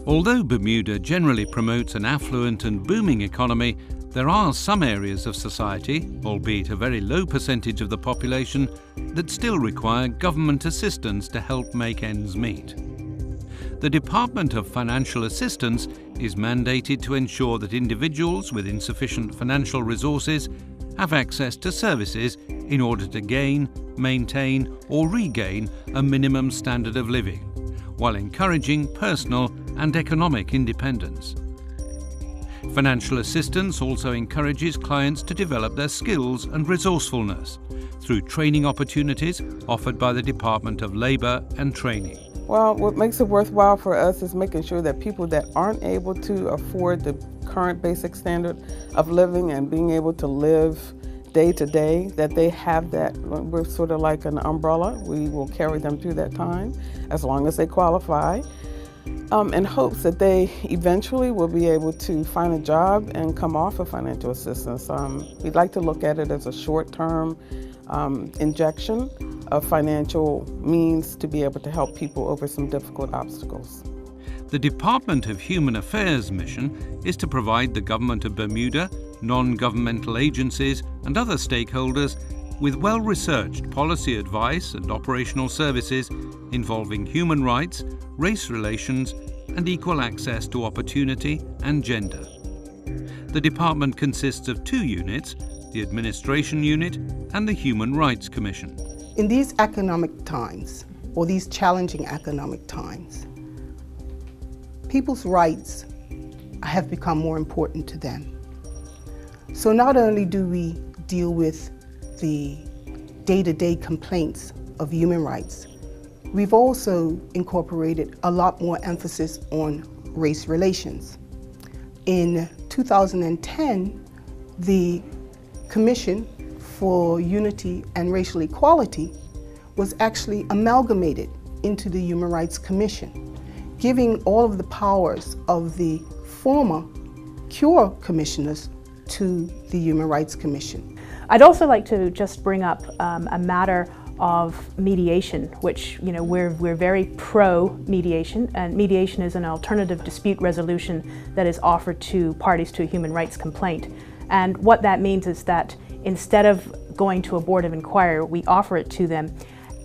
Although Bermuda generally promotes an affluent and booming economy, there are some areas of society, albeit a very low percentage of the population, that still require government assistance to help make ends meet. The Department of Financial Assistance is mandated to ensure that individuals with insufficient financial resources have access to services in order to gain, maintain or regain a minimum standard of living, while encouraging personal and economic independence. Financial assistance also encourages clients to develop their skills and resourcefulness through training opportunities offered by the Department of Labour and Training. Well, what makes it worthwhile for us is making sure that people that aren't able to afford the current basic standard of living and being able to live day to day, that they have that. We're sort of like an umbrella. We will carry them through that time as long as they qualify, in hopes that they eventually will be able to find a job and come off of financial assistance. We'd like to look at it as a short-term injection of financial means to be able to help people over some difficult obstacles. The Department of Human Affairs mission is to provide the Government of Bermuda, non-governmental agencies and other stakeholders with well-researched policy advice and operational services involving human rights, race relations and equal access to opportunity and gender. The department consists of 2 units, the Administration Unit and the Human Rights Commission. In these economic times, or these challenging economic times, people's rights have become more important to them. So not only do we deal with the day-to-day complaints of human rights, we've also incorporated a lot more emphasis on race relations. In 2010, the Commission for Unity and Racial Equality was actually amalgamated into the Human Rights Commission, giving all of the powers of the former CURE commissioners to the Human Rights Commission. I'd also like to just bring up a matter of mediation, which we're very pro-mediation, and mediation is an alternative dispute resolution that is offered to parties to a human rights complaint. And what that means is that instead of going to a board of inquiry, we offer it to them,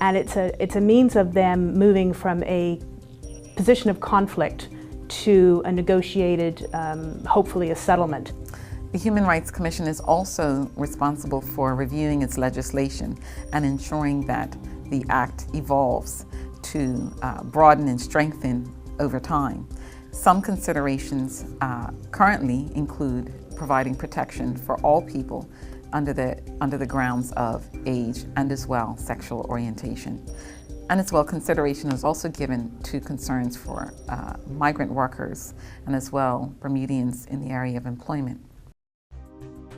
and it's a means of them moving from a position of conflict to a negotiated, hopefully a settlement. The Human Rights Commission is also responsible for reviewing its legislation and ensuring that the Act evolves to broaden and strengthen over time. Some considerations currently include providing protection for all people under the grounds of age and as well sexual orientation. And as well, consideration is also given to concerns for migrant workers and as well Bermudians in the area of employment.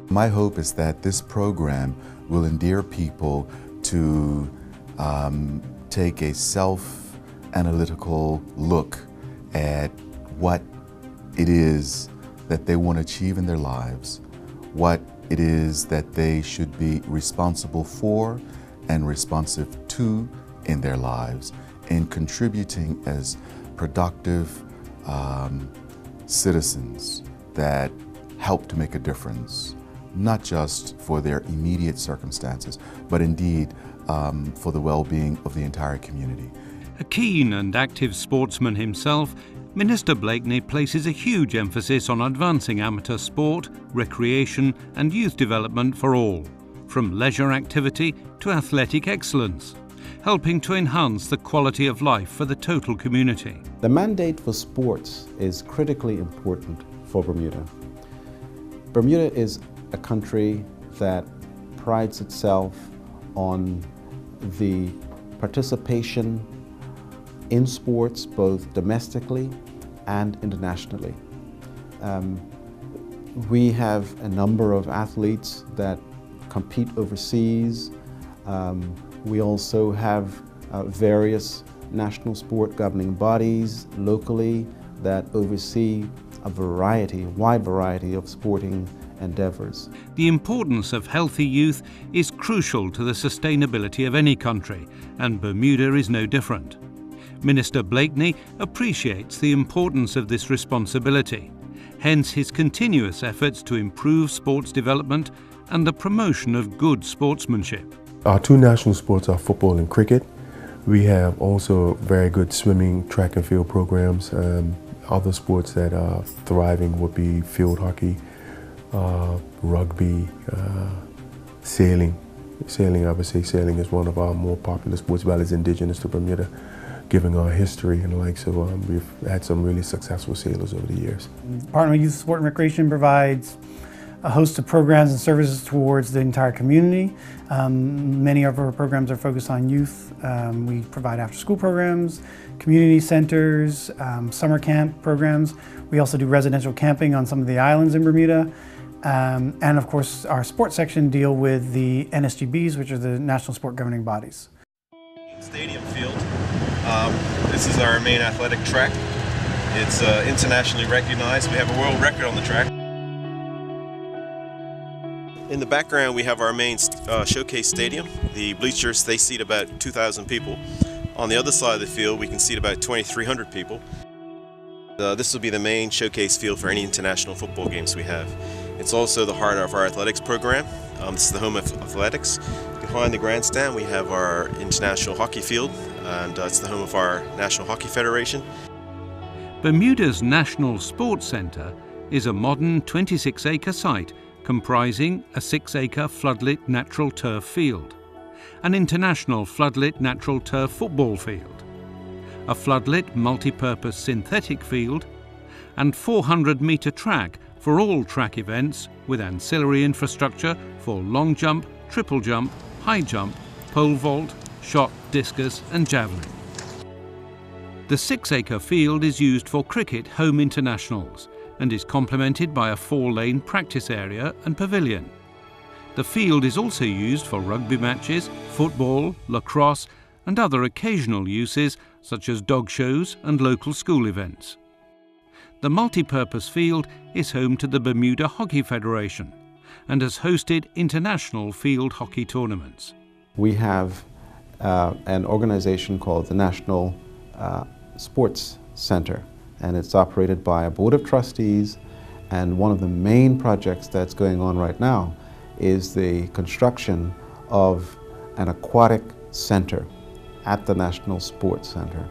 My hope is that this program will endear people to take a self-analytical look at what it is that they want to achieve in their lives, what it is that they should be responsible for and responsive to in their lives, in contributing as productive citizens that help to make a difference, not just for their immediate circumstances, but indeed for the well-being of the entire community. A keen and active sportsman himself, Minister Blakeney places a huge emphasis on advancing amateur sport, recreation and youth development for all, from leisure activity to athletic excellence, helping to enhance the quality of life for the total community. The mandate for sports is critically important for Bermuda. Bermuda is a country that prides itself on the participation in sports both domestically and internationally. We have a number of athletes that compete overseas. We also have various national sport governing bodies locally that oversee a wide variety of sporting endeavors. The importance of healthy youth is crucial to the sustainability of any country, and Bermuda is no different. Minister Blakeney appreciates the importance of this responsibility, hence his continuous efforts to improve sports development and the promotion of good sportsmanship. Our two national sports are football and cricket. We have also very good swimming, track and field programs. Other sports that are thriving would be field hockey, rugby, sailing. Sailing, I would say sailing is one of our more popular sports, well as indigenous to Bermuda, given our history and the like. So we've had some really successful sailors over the years. Department of Youth, Sport and Recreation provides a host of programs and services towards the entire community. Many of our programs are focused on youth. We provide after-school programs, community centers, summer camp programs. We also do residential camping on some of the islands in Bermuda. And of course, our sports section deal with the NSGBs, which are the national sport governing bodies. Stadium field. This is our main athletic track. It's internationally recognized. We have a world record on the track. In the background, we have our main showcase stadium. The bleachers, they seat about 2,000 people. On the other side of the field, we can seat about 2,300 people. This will be the main showcase field for any international football games we have. It's also the heart of our athletics program. This is the home of athletics. Behind the grandstand, we have our international hockey field, and it's the home of our National Hockey Federation. Bermuda's National Sports Centre is a modern 26-acre site comprising a 6-acre floodlit natural turf field, an international floodlit natural turf football field, a floodlit multi-purpose synthetic field, and 400-metre track for all track events with ancillary infrastructure for long jump, triple jump, high jump, pole vault, shot, discus and javelin. The 6-acre field is used for cricket home internationals and is complemented by a 4-lane practice area and pavilion. The field is also used for rugby matches, football, lacrosse and other occasional uses such as dog shows and local school events. The multi-purpose field is home to the Bermuda Hockey Federation and has hosted international field hockey tournaments. We have an organization called the National Sports Center, and it's operated by a board of trustees, and one of the main projects that's going on right now is the construction of an aquatic center at the National Sports Center.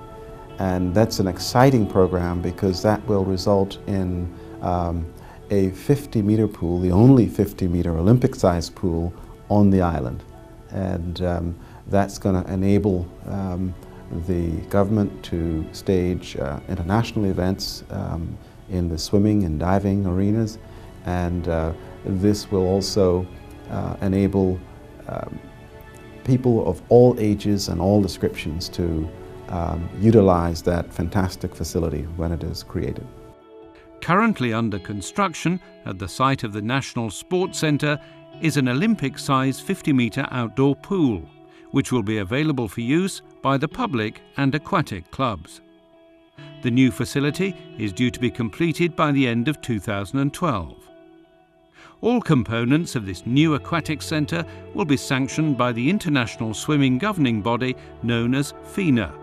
And that's an exciting program because that will result in a 50-meter pool, the only 50-meter Olympic-sized pool on the island. And that's going to enable the government to stage international events in the swimming and diving arenas. And this will also enable people of all ages and all descriptions to utilize that fantastic facility when it is created. Currently under construction at the site of the National Sports Centre is an Olympic-sized 50-metre outdoor pool, which will be available for use by the public and aquatic clubs. The new facility is due to be completed by the end of 2012. All components of this new aquatic centre will be sanctioned by the international swimming governing body known as FINA,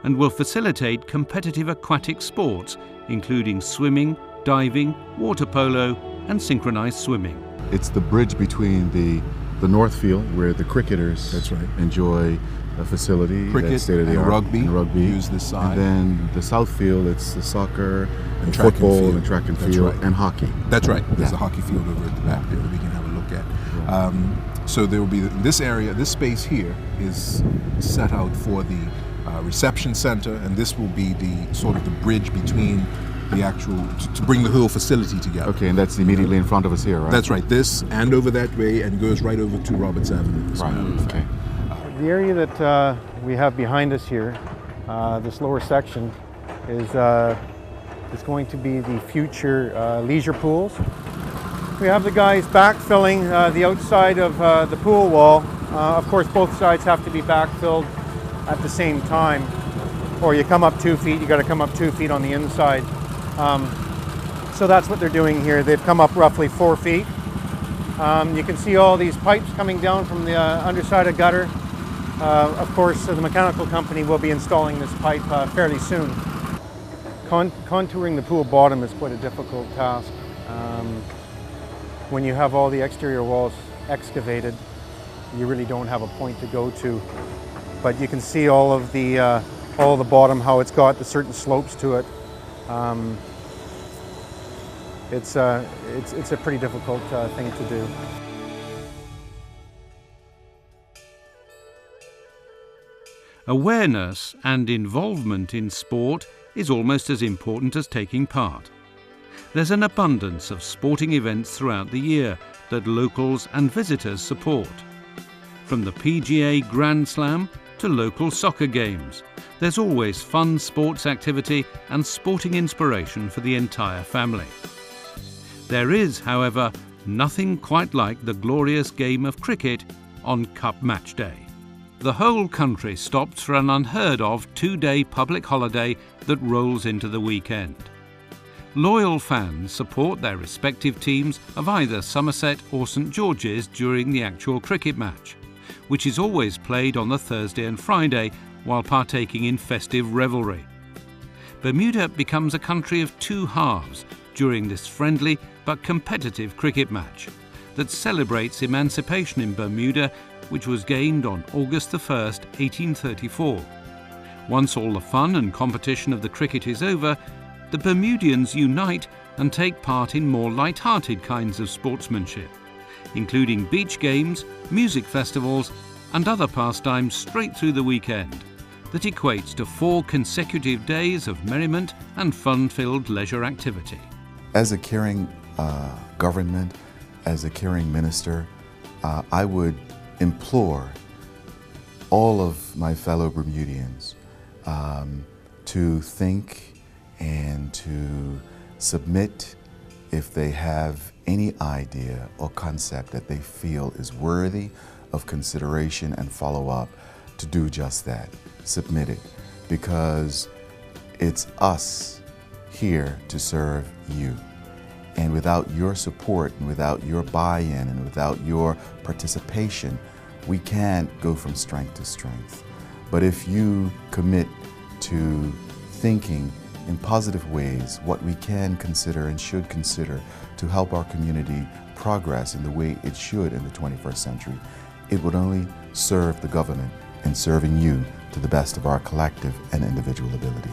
and will facilitate competitive aquatic sports, including swimming, diving, water polo and synchronized swimming. It's the bridge between the North Field, where the cricketers enjoy a facility, cricket state-of-the-art, and rugby use this side. And then the South Field, it's the soccer, and track football, and field. and track and That's field, right. and hockey. That's right. There's a hockey field over at the back there that we can have a look at. So there will be this area, this space here is set out for the reception center, and this will be the sort of the bridge between the actual, to bring the whole facility together. Okay, and that's immediately in front of us here, right? That's right. This and over that way, and goes right over to Roberts Avenue. Okay. The area that we have behind us here, this lower section, is going to be the future leisure pools. We have the guys backfilling the outside of the pool wall. Of course, both sides have to be backfilled at the same time, or you come up 2 feet, you got to come up 2 feet on the inside. So that's what they're doing here. They've come up roughly 4 feet. You can see all these pipes coming down from the underside of gutter Of course, the mechanical company will be installing this pipe fairly soon. Contouring the pool bottom is quite a difficult task. When you have all the exterior walls excavated, you really don't have a point to go to. But you can see all the bottom, how it's got the certain slopes to it. It's a pretty difficult thing to do. Awareness and involvement in sport is almost as important as taking part. There's an abundance of sporting events throughout the year that locals and visitors support. From the PGA Grand Slam to local soccer games, there's always fun sports activity and sporting inspiration for the entire family. There is, however, nothing quite like the glorious game of cricket on Cup Match Day. The whole country stops for an unheard of 2-day public holiday that rolls into the weekend. Loyal fans support their respective teams of either Somerset or St George's during the actual cricket match, which is always played on the Thursday and Friday while partaking in festive revelry. Bermuda becomes a country of two halves during this friendly but competitive cricket match that celebrates emancipation in Bermuda, which was gained on August the 1st, 1834. Once all the fun and competition of the cricket is over, the Bermudians unite and take part in more light-hearted kinds of sportsmanship, including beach games, music festivals and other pastimes straight through the weekend that equates to 4 consecutive days of merriment and fun-filled leisure activity. As a caring government, as a caring minister, I would implore all of my fellow Bermudians to think and to submit if they have any idea or concept that they feel is worthy of consideration and follow-up, to do just that. Submit it, because it's us here to serve you. And without your support and without your buy-in and without your participation, we can't go from strength to strength. But if you commit to thinking in positive ways what we can consider and should consider to help our community progress in the way it should in the 21st century, it would only serve the government in serving you to the best of our collective and individual ability.